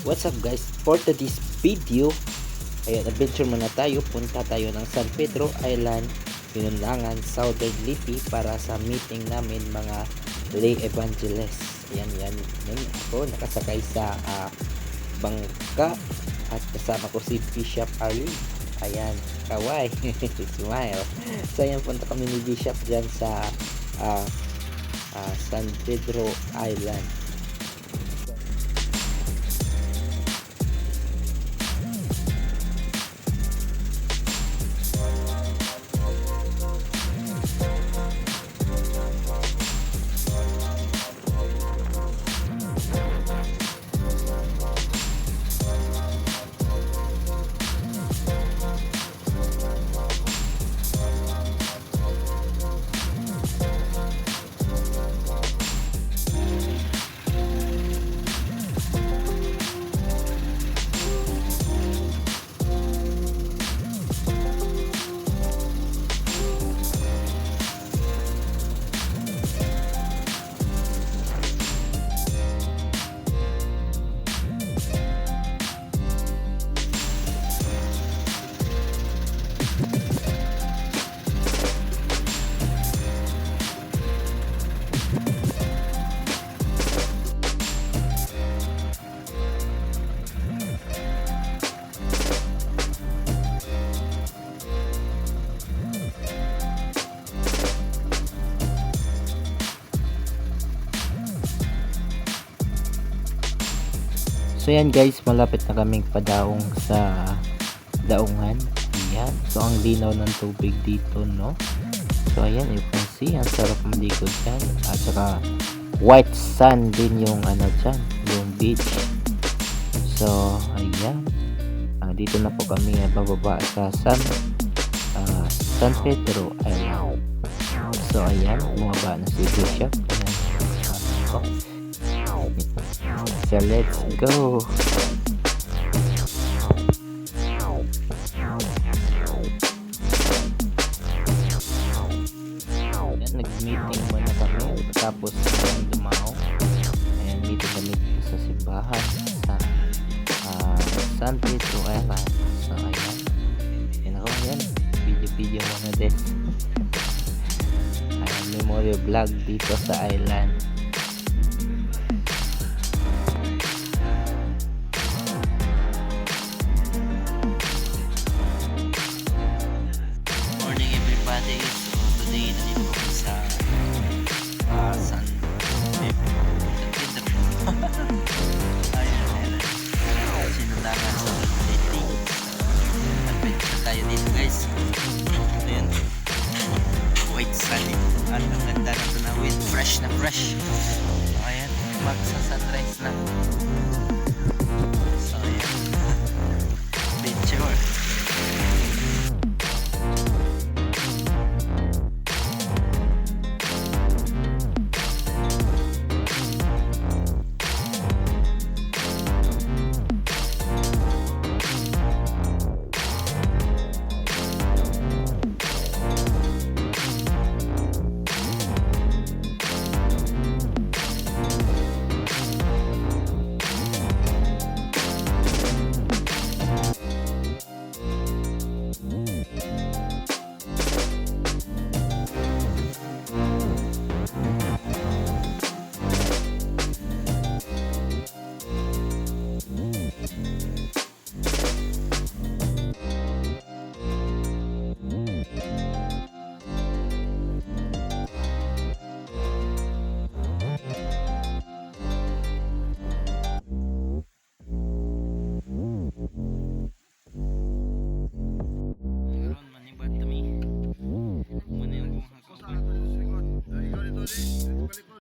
What's up guys, for today's video ayan, adventure muna tayo. Punta tayo ng San Pedro Island, Pinunlangan, Southern Lipi para sa meeting namin mga lay evangelists. Ayan, ako nakasakay sa bangka at kasama ko si Bishop Arlie. Ayan, kaway. Smile. So ayan, punta kami ni Bishop dyan sa San Pedro Island. So yan guys, malapit na kaming padaong sa daungan. Ayan. So ang linaw ng tubig dito, no? So ayan, you can see, ang sarap maligo dyan. At saka white sand din yung ano dyan, yung beach. So ayan, dito na po kami bababa sa San Pedro Island. So ayan, bumaba na si Bishop. So let's go. Ayan, nag-meeting muna kami tapos dumao. Ayan, meeting kami sa simbahan sa San Pedro Island. So ayan, ayan, video muna din. Ayan, memory vlog dito sa island. Today, nandito kami sa San Pedro. Ayan. Sinundangan sa Liti. Adventure tayo dito guys. Ayan. White sunny. At ang ganda na ito na with fresh na fresh. Ayan. Magsa-sunrise na.